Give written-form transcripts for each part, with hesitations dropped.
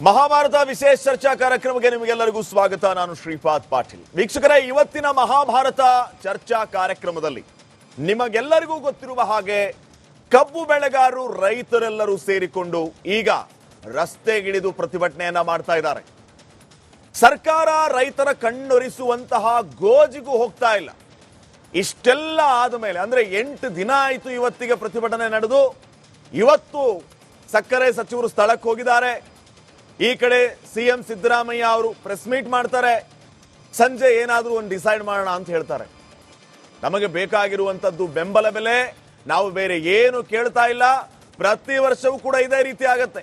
ಮಹಾಭಾರತ ವಿಶೇಷ ಚರ್ಚಾ ಕಾರ್ಯಕ್ರಮಕ್ಕೆ ನಿಮಗೆಲ್ಲರಿಗೂ ಸ್ವಾಗತ. ನಾನು ಶ್ರೀಪಾದ್ ಪಾಟೀಲ್. ವೀಕ್ಷಕರೇ, ಇವತ್ತಿನ ಮಹಾಭಾರತ ಚರ್ಚಾ ಕಾರ್ಯಕ್ರಮದಲ್ಲಿ ನಿಮಗೆಲ್ಲರಿಗೂ ಗೊತ್ತಿರುವ ಹಾಗೆ ಕಬ್ಬು ಬೆಳೆಗಾರರು ರೈತರೆಲ್ಲರೂ ಸೇರಿಕೊಂಡು ಈಗ ರಸ್ತೆಗಿಳಿದು ಪ್ರತಿಭಟನೆಯನ್ನ ಮಾಡ್ತಾ ಇದ್ದಾರೆ. ಸರ್ಕಾರ ರೈತರ ಕಣ್ಣೊರಿಸುವಂತಹ ಗೋಜಿಗೂ ಹೋಗ್ತಾ ಇಲ್ಲ. ಇಷ್ಟೆಲ್ಲ ಆದಮೇಲೆ ಅಂದ್ರೆ 8 ದಿನ ಆಯಿತು ಇವತ್ತಿಗೆ ಪ್ರತಿಭಟನೆ ನಡೆದು. ಇವತ್ತು ಸಕ್ಕರೆ ಸಚಿವರು ಸ್ಥಳಕ್ಕೆ ಹೋಗಿದ್ದಾರೆ. ಈ ಕಡೆ ಸಿಎಂ ಸಿದ್ದರಾಮಯ್ಯ ಅವರು ಪ್ರೆಸ್ ಮೀಟ್ ಮಾಡ್ತಾರೆ. ಸಂಜೆ ಏನಾದರೂ ಒಂದು ಡಿಸೈಡ್ ಮಾಡೋಣ ಅಂತ ಹೇಳ್ತಾರೆ. ನಮಗೆ ಬೇಕಾಗಿರುವಂತದ್ದು ಬೆಂಬಲ ಬೆಲೆ. ನಾವು ಬೇರೆ ಏನು ಕೇಳ್ತಾ ಇಲ್ಲ. ಪ್ರತಿ ವರ್ಷವೂ ಕೂಡ ಇದೇ ರೀತಿ ಆಗತ್ತೆ.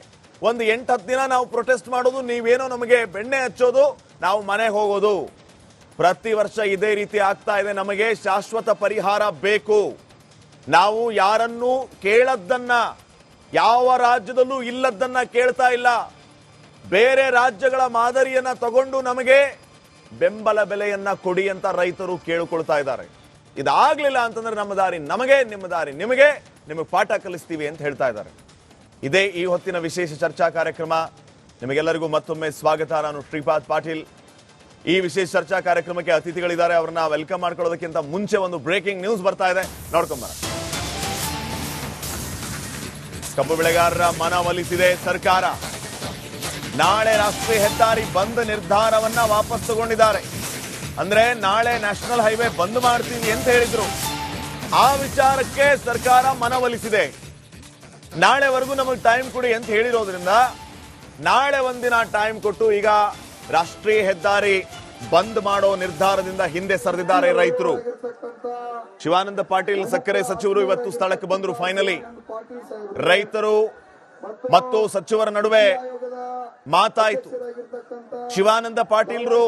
ಒಂದು 8-10 ದಿನ ನಾವು ಪ್ರೊಟೆಸ್ಟ್ ಮಾಡೋದು, ನೀವೇನೋ ನಮಗೆ ಬೆಣ್ಣೆ ಹಚ್ಚೋದು, ನಾವು ಮನೆಗೆ ಹೋಗೋದು. ಪ್ರತಿ ವರ್ಷ ಇದೇ ರೀತಿ ಆಗ್ತಾ ಇದೆ. ನಮಗೆ ಶಾಶ್ವತ ಪರಿಹಾರ ಬೇಕು. ನಾವು ಯಾರನ್ನೂ ಕೇಳದ್ದನ್ನ, ಯಾವ ರಾಜ್ಯದಲ್ಲೂ ಇಲ್ಲದ್ದನ್ನ ಕೇಳ್ತಾ ಇಲ್ಲ. ಬೇರೆ ರಾಜ್ಯಗಳ ಮಾದರಿಯನ್ನ ತಗೊಂಡು ನಮಗೆ ಬೆಂಬಲ ಬೆಲೆಯನ್ನ ಕೊಡಿ ಅಂತ ರೈತರು ಕೇಳಿಕೊಳ್ತಾ ಇದ್ದಾರೆ. ಇದಾಗ್ಲಿಲ್ಲ ಅಂತಂದ್ರೆ ನಮ್ಮ ದಾರಿ ನಮಗೆ, ನಿಮ್ಮ ದಾರಿ ನಿಮಗೆ, ನಿಮಗೆ ಪಾಠ ಕಲಿಸ್ತೀವಿ ಅಂತ ಹೇಳ್ತಾ ಇದ್ದಾರೆ. ಇದೇ ಈ ಹೊತ್ತಿನ ವಿಶೇಷ ಚರ್ಚಾ ಕಾರ್ಯಕ್ರಮ. ನಿಮಗೆಲ್ಲರಿಗೂ ಮತ್ತೊಮ್ಮೆ ಸ್ವಾಗತ. ನಾನು ಶ್ರೀಪಾದ್ ಪಾಟೀಲ್. ಈ ವಿಶೇಷ ಚರ್ಚಾ ಕಾರ್ಯಕ್ರಮಕ್ಕೆ ಅತಿಥಿಗಳಿದ್ದಾರೆ. ಅವ್ರನ್ನ ವೆಲ್ಕಮ್ ಮಾಡ್ಕೊಳ್ಳೋದಕ್ಕಿಂತ ಮುಂಚೆ ಒಂದು ಬ್ರೇಕಿಂಗ್ ನ್ಯೂಸ್ ಬರ್ತಾ ಇದೆ, ನೋಡ್ಕೊಂಬರ. ಕಬ್ಬು ಬೆಳೆಗಾರರ ಮನವೊಲಿಸಿದೆ ಸರ್ಕಾರ. ನಾಳೆ ರಾಷ್ಟ್ರೀಯ ಹೆದ್ದಾರಿ ಬಂದ್ ನಿರ್ಧಾರವನ್ನ ವಾಪಸ್ ತಗೊಂಡಿದ್ದಾರೆ. ಅಂದ್ರೆ ನಾಳೆ ನ್ಯಾಷನಲ್ ಹೈವೇ ಬಂದ್ ಮಾಡ್ತೀವಿ ಅಂತ ಹೇಳಿದ್ರು. ಆ ವಿಚಾರಕ್ಕೆ ಸರ್ಕಾರ ಮನವೊಲಿಸಿದೆ. ನಾಳೆವರೆಗೂ ನಮಗೆ ಟೈಮ್ ಕೊಡಿ ಅಂತ ಹೇಳಿರೋದ್ರಿಂದ ನಾಳೆ ಒಂದಿನ ಟೈಮ್ ಕೊಟ್ಟು ಈಗ ರಾಷ್ಟ್ರೀಯ ಹೆದ್ದಾರಿ ಬಂದ್ ಮಾಡೋ ನಿರ್ಧಾರದಿಂದ ಹಿಂದೆ ಸರಿದಿದ್ದಾರೆ ರೈತರು. ಶಿವಾನಂದ ಪಾಟೀಲ್ ಸಕ್ಕರೆ ಸಚಿವರು ಇವತ್ತು ಸ್ಥಳಕ್ಕೆ ಬಂದರು. ಫೈನಲಿ ರೈತರು ಮತ್ತು ಸಚಿವರ ನಡುವೆ ಮಾತಾಯಿತು. ಶಿವಾನಂದ ಪಾಟೀಲ್ರು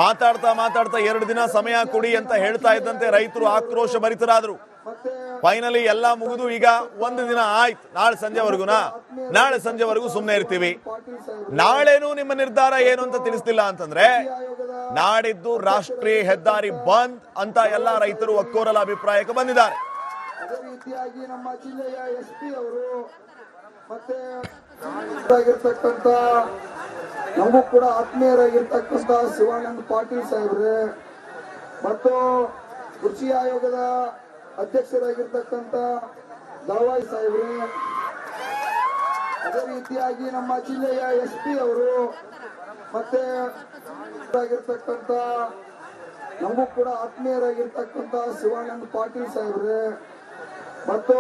ಮಾತಾಡ್ತಾ 2 ದಿನ ಸಮಯ ಕೊಡಿ ಅಂತ ಹೇಳ್ತಾ ಇದ್ದಂತೆ ರೈತರು ಆಕ್ರೋಶ ಭರಿತರಾದ್ರು. ಫೈನಲಿ ಎಲ್ಲ ಮುಗಿದು ಈಗ 1 ದಿನ ಆಯ್ತು. ನಾಳೆ ಸಂಜೆವರೆಗೂ ಸುಮ್ಮನೆ ಇರ್ತೀವಿ. ನಾಳೆನೂ ನಿಮ್ಮ ನಿರ್ಧಾರ ಏನು ಅಂತ ತಿಳಿಸ್ತಿಲ್ಲ ಅಂತಂದ್ರೆ ನಾಡಿದ್ದು ರಾಷ್ಟ್ರೀಯ ಹೆದ್ದಾರಿ ಬಂದ್ ಅಂತ ಎಲ್ಲ ರೈತರು ಒಕ್ಕೋರಲ ಅಭಿಪ್ರಾಯಕ್ಕೆ ಬಂದಿದ್ದಾರೆ. ಅದೇ ರೀತಿಯಾಗಿ ನಮ್ಮ ಜಿಲ್ಲೆಯ ಎಸ್ಪಿ ಅವರು ಮತ್ತೆ ನಮಗೂ ಕೂಡ ಆತ್ಮೀಯರಾಗಿರ್ತಕ್ಕಂಥ ಶಿವಾನಂದ ಪಾಟೀಲ್ ಸಾಹೇಬ್ರೆ ಮತ್ತು ಕೃಷಿ ಆಯೋಗದ ಅಧ್ಯಕ್ಷರಾಗಿರ್ತಕ್ಕಂಥ ದಳವಾಯಿ ಸಾಹೇಬ್ರೆ, ಅದೇ ರೀತಿಯಾಗಿ ನಮ್ಮ ಜಿಲ್ಲೆಯ ಎಸ್ಪಿ ಅವರು ಮತ್ತೆ ಆಗಿರ್ತಕ್ಕಂಥ ನಮಗೂ ಕೂಡ ಆತ್ಮೀಯರಾಗಿರ್ತಕ್ಕಂಥ ಶಿವಾನಂದ ಪಾಟೀಲ್ ಸಾಹೇಬ್ರೆ ಮತ್ತು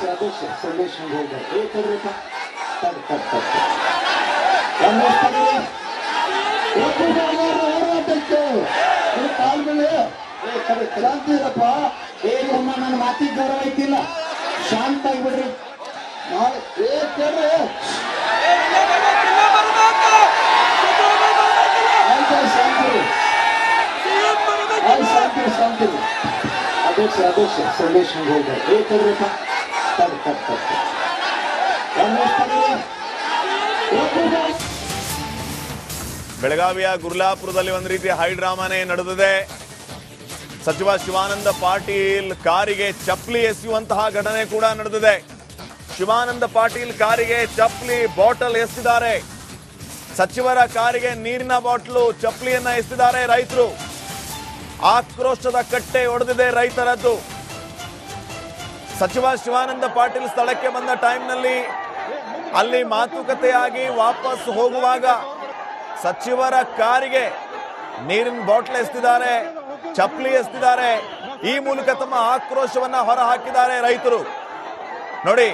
ಅಧ್ಯಕ್ಷ ಸಂದೇಶ ಶಾಂತಿ ಇರಪ್ಪ. ನನ್ನ ಮಾತಿಗೆ ಗೌರವ ಐತಿಲ್ಲ, ಶಾಂತ ಆಗಿಬಿಡ್ರಿ. ಅಧ್ಯಕ್ಷ ಸಂದೇಶ ಬೆಳಗಾವಿಯ ಗುರ್ಲಾಪುರದಲ್ಲಿ ಒಂದು ರೀತಿ ಹೈ ಡ್ರಾಮಾನೇ ನಡೆದಿದೆ. ಸಚಿವ ಶಿವಾನಂದ ಪಾಟೀಲ್ ಕಾರಿಗೆ ಚಪ್ಪಲಿ ಎಸೆಯುವಂತಹ ಘಟನೆ ಕೂಡ ನಡೆದಿದೆ. ಶಿವಾನಂದ ಪಾಟೀಲ್ ಕಾರಿಗೆ ಚಪ್ಪಲಿ ಬಾಟಲ್ ಎಸೆದಿದ್ದಾರೆ. ಸಚಿವರ ಕಾರಿಗೆ ನೀರಿನ ಬಾಟ್ಲು ಚಪ್ಪಲಿಯನ್ನ ಎಸೆದಿದ್ದಾರೆ ರೈತರು. ಆಕ್ರೋಶದ ಕಟ್ಟೆ ಒಡೆದಿದೆ ರೈತರದ್ದು. ಸಚಿವ ಶಿವಾನಂದ ಪಾಟೀಲ್ ಸ್ಥಳಕ್ಕೆ ಬಂದ ಟೈಮ್ನಲ್ಲಿ ಅಲ್ಲಿ ಮಾತುಕತೆಯಾಗಿ ವಾಪಸ್ ಹೋಗುವಾಗ ಸಚಿವರ ಕಾರಿಗೆ ನೀರಿನ ಬಾಟ್ಲ್ ಎಸೆದಿದ್ದಾರೆ, ಚಪ್ಪಲಿ ಎಸೆದಿದ್ದಾರೆ. ಈ ಮೂಲಕ ತಮ್ಮ ಆಕ್ರೋಶವನ್ನ ಹೊರ ಹಾಕಿದ್ದಾರೆ ರೈತರು. ನೋಡಿ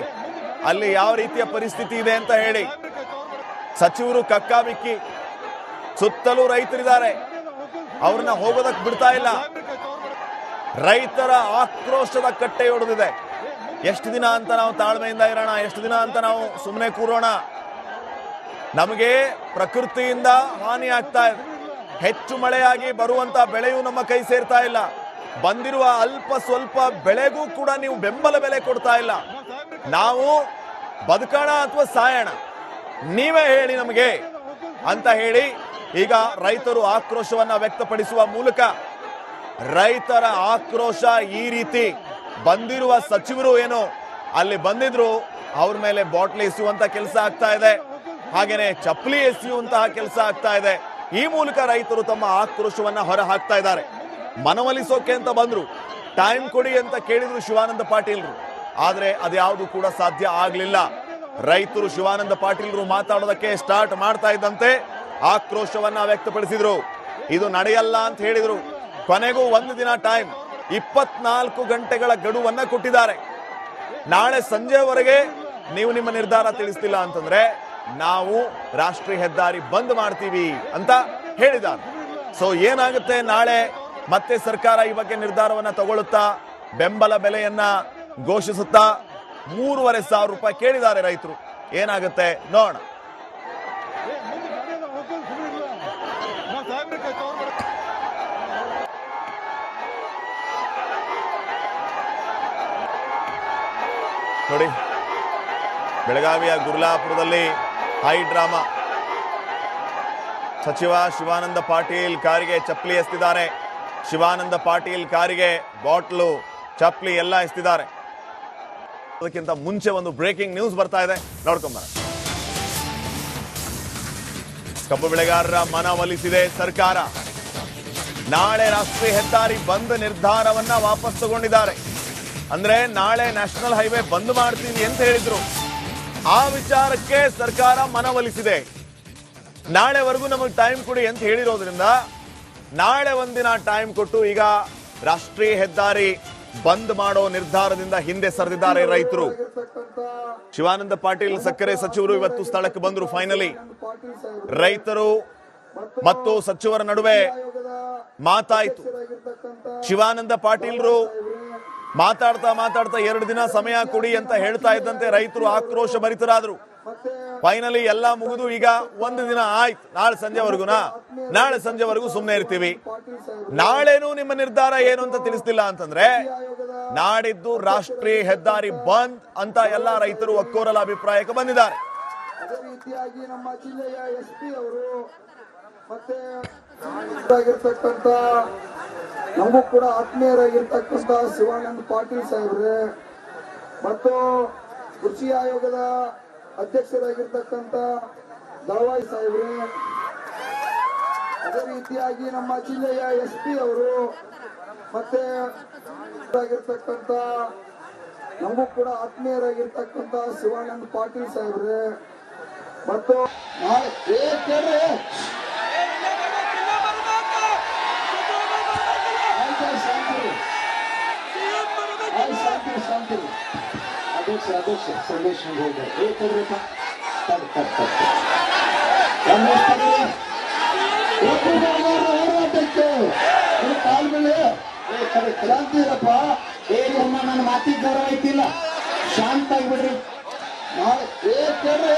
ಅಲ್ಲಿ ಯಾವ ರೀತಿಯ ಪರಿಸ್ಥಿತಿ ಇದೆ ಅಂತ ಹೇಳಿ. ಸಚಿವರು ಕಕ್ಕಾಬಿಕ್ಕಿ, ಸುತ್ತಲೂ ರೈತರಿದ್ದಾರೆ, ಅವ್ರನ್ನ ಹೋಗೋದಕ್ಕೆ ಬಿಡ್ತಾ ಇಲ್ಲ. ರೈತರ ಆಕ್ರೋಶದ ಕಟ್ಟೆ ಹೊಡೆದಿದೆ. ಎಷ್ಟು ದಿನ ಅಂತ ನಾವು ತಾಳ್ಮೆಯಿಂದ ಇರೋಣ? ಎಷ್ಟು ದಿನ ಅಂತ ನಾವು ಸುಮ್ಮನೆ ಕೂರೋಣ? ನಮಗೆ ಪ್ರಕೃತಿಯಿಂದ ಹಾನಿ ಆಗ್ತಾ ಇದೆ. ಹೆಚ್ಚು ಮಳೆಯಾಗಿ ಬರುವಂತ ಬೆಳೆಯೂ ನಮ್ಮ ಕೈ ಸೇರ್ತಾ ಇಲ್ಲ. ಬಂದಿರುವ ಅಲ್ಪ ಸ್ವಲ್ಪ ಬೆಳೆಗೂ ಕೂಡ ನೀವು ಬೆಂಬಲ ಬೆಲೆ ಕೊಡ್ತಾ ಇಲ್ಲ. ನಾವು ಬದುಕೋಣ ಅಥವಾ ಸಾಯೋಣ, ನೀವೇ ಹೇಳಿ ನಮಗೆ ಅಂತ ಹೇಳಿ ಈಗ ರೈತರು ಆಕ್ರೋಶವನ್ನ ವ್ಯಕ್ತಪಡಿಸುವ ಮೂಲಕ ರೈತರ ಆಕ್ರೋಶ ಈ ರೀತಿ ಬಂದಿರುವ ಸಚಿವರು ಏನು ಅಲ್ಲಿ ಬಂದಿದ್ರು ಅವ್ರ ಮೇಲೆ ಬಾಟ್ಲಿ ಎಸೆಯುವಂತ ಕೆಲಸ ಆಗ್ತಾ ಇದೆ, ಹಾಗೇನೆ ಚಪ್ಪಲಿ ಎಸೆಯುವಂತಹ ಕೆಲಸ ಆಗ್ತಾ ಇದೆ. ಈ ಮೂಲಕ ರೈತರು ತಮ್ಮ ಆಕ್ರೋಶವನ್ನ ಹೊರ ಹಾಕ್ತಾ ಇದ್ದಾರೆ. ಮನವೊಲಿಸೋಕೆ ಅಂತ ಬಂದ್ರು, ಟೈಮ್ ಕೊಡಿ ಅಂತ ಕೇಳಿದ್ರು ಶಿವಾನಂದ ಪಾಟೀಲ್ರು, ಆದ್ರೆ ಅದ್ಯಾವುದು ಕೂಡ ಸಾಧ್ಯ ಆಗ್ಲಿಲ್ಲ. ರೈತರು ಶಿವಾನಂದ ಪಾಟೀಲ್ರು ಮಾತಾಡೋದಕ್ಕೆ ಸ್ಟಾರ್ಟ್ ಮಾಡ್ತಾ ಇದ್ದಂತೆ ಆಕ್ರೋಶವನ್ನ ವ್ಯಕ್ತಪಡಿಸಿದ್ರು. ಇದು ನಡೆಯಲ್ಲ ಅಂತ ಹೇಳಿದ್ರು. ಕೊನೆಗೂ ಒಂದು ದಿನ ಟೈಮ್, 24 ಗಂಟೆಗಳ ಗಡುವನ್ನ ಕೊಟ್ಟಿದ್ದಾರೆ. ನಾಳೆ ಸಂಜೆವರೆಗೆ ನೀವು ನಿಮ್ಮ ನಿರ್ಧಾರ ತಿಳಿಸ್ತಿಲ್ಲ ಅಂತಂದ್ರೆ ನಾವು ರಾಷ್ಟ್ರೀಯ ಹೆದ್ದಾರಿ ಬಂದ್ ಮಾಡ್ತೀವಿ ಅಂತ ಹೇಳಿದ್ದಾರೆ. ಸೊ ಏನಾಗುತ್ತೆ, ನಾಳೆ ಮತ್ತೆ ಸರ್ಕಾರ ಈ ಬಗ್ಗೆ ನಿರ್ಧಾರವನ್ನ ತಗೊಳ್ಳುತ್ತಾ ಬೆಂಬಲ ಬೆಲೆಯನ್ನ ಘೋಷಿಸುತ್ತಾ 3,500 ರೂಪಾಯಿ ಕೇಳಿದ್ದಾರೆ ರೈತರು. ಏನಾಗುತ್ತೆ ನೋಡೋಣ. ನೋಡಿ, ಬೆಳಗಾವಿಯ ಗುರ್ಲಾಪುರದಲ್ಲಿ ಹೈ ಡ್ರಾಮಾ. ಸಚಿವ ಶಿವಾನಂದ ಪಾಟೀಲ್ ಕಾರಿಗೆ ಚಪ್ಪಲಿ ಎಸ್ತಿದ್ದಾರೆ. ಶಿವಾನಂದ ಪಾಟೀಲ್ ಕಾರಿಗೆ ಬಾಟ್ಲು ಚಪ್ಪಲಿ ಎಲ್ಲ ಎಸ್ತಿದ್ದಾರೆ. ಅದಕ್ಕಿಂತ ಮುಂಚೆ ಒಂದು ಬ್ರೇಕಿಂಗ್ ನ್ಯೂಸ್ ಬರ್ತಾ ಇದೆ, ನೋಡ್ಕೊಂಬರ. ಕಬ್ಬು ಬೆಳೆಗಾರರ ಮನವೊಲಿಸಿದೆ ಸರ್ಕಾರ. ನಾಳೆ ರಾಷ್ಟ್ರೀಯ ಹೆದ್ದಾರಿ ಬಂದ್ ನಿರ್ಧಾರವನ್ನ ವಾಪಸ್ ತಗೊಂಡಿದ್ದಾರೆ. ಅಂದ್ರೆ ನಾಳೆ ನ್ಯಾಷನಲ್ ಹೈವೇ ಬಂದ್ ಮಾಡ್ತೀವಿ ಅಂತ ಹೇಳಿದ್ರು. ಆ ವಿಚಾರಕ್ಕೆ ಸರ್ಕಾರ ಮನವೊಲಿಸಿದೆ. ನಾಳೆವರೆಗೂ ನಮಗೆ ಟೈಮ್ ಕೊಡಿ ಅಂತ ಹೇಳಿರೋದ್ರಿಂದ ನಾಳೆ ಒಂದಿನ ಟೈಮ್ ಕೊಟ್ಟು ಈಗ ರಾಷ್ಟ್ರೀಯ ಹೆದ್ದಾರಿ ಬಂದ್ ಮಾಡೋ ನಿರ್ಧಾರದಿಂದ ಹಿಂದೆ ಸರಿದಿದ್ದಾರೆ ರೈತರು. ಶಿವಾನಂದ ಪಾಟೀಲ್ ಸಕ್ಕರೆ ಸಚಿವರು ಇವತ್ತು ಸ್ಥಳಕ್ಕೆ ಬಂದರು. ಫೈನಲಿ ರೈತರು ಮತ್ತು ಸಚಿವರ ನಡುವೆ ಮಾತಾಯಿತು. ಶಿವಾನಂದ ಪಾಟೀಲ್ರು ಮಾತಾಡ್ತಾ 2 ದಿನ ಸಮಯ ಕೊಡಿ ಅಂತ ಹೇಳ್ತಾ ಇದ್ದಂತೆ ರೈತರು ಆಕ್ರೋಶ ಭರಿತರಾದ್ರು. ಫೈನಲಿ ಎಲ್ಲ ಮುಗಿದು ಈಗ 1 ದಿನ ಆಯ್ತು. ನಾಳೆ ಸಂಜೆವರೆಗೂ ಸುಮ್ಮನೆ ಇರ್ತೀವಿ. ನಾಳೆನೂ ನಿಮ್ಮ ನಿರ್ಧಾರ ಏನು ಅಂತ ತಿಳಿಸ್ತಿಲ್ಲ ಅಂತಂದ್ರೆ ನಾಡಿದ್ದು ರಾಷ್ಟ್ರೀಯ ಹೆದ್ದಾರಿ ಬಂದ್ ಅಂತ ಎಲ್ಲ ರೈತರು ಒಕ್ಕೋರಲ ಅಭಿಪ್ರಾಯಕ್ಕೆ ಬಂದಿದ್ದಾರೆ. ಅದೇ ರೀತಿಯಾಗಿ ನಮ್ಮ ಜಿಲ್ಲೆಯ SP ಅವರು ಮತ್ತೆ ನಮಗೂ ಕೂಡ ಆತ್ಮೀಯರಾಗಿರ್ತಕ್ಕಂಥ ಶಿವಾನಂದ ಪಾಟೀಲ್ ಸಾಹೇಬ್ರೆ ಮತ್ತು ಕೃಷಿ ಆಯೋಗದ ಅಧ್ಯಕ್ಷರಾಗಿರ್ತಕ್ಕಂಥ ದಳವಾಯಿ ಸಾಹೇಬ್ರೆ, ಅದೇ ರೀತಿಯಾಗಿ ನಮ್ಮ ಜಿಲ್ಲೆಯ SP ಅವರು ಮತ್ತೆ ಆಗಿರ್ತಕ್ಕಂಥ ನಮಗೂ ಕೂಡ ಆತ್ಮೀಯರಾಗಿರ್ತಕ್ಕಂಥ ಶಿವಾನಂದ ಪಾಟೀಲ್ ಸಾಹೇಬ್ರೆ ಮತ್ತು ಅಧ್ಯಕ್ಷ ಸಂದೇಶ ಶಾಂತಿ ಇರಪ್ಪ. ನನ್ನ ಮಾತಿಗೆ ಗೌರವ ಐತಿಲ್ಲ, ಶಾಂತ ಆಗಿಬಿಡ್ರಿ. ನಾಳೆ ಕೇಳ್ರಿ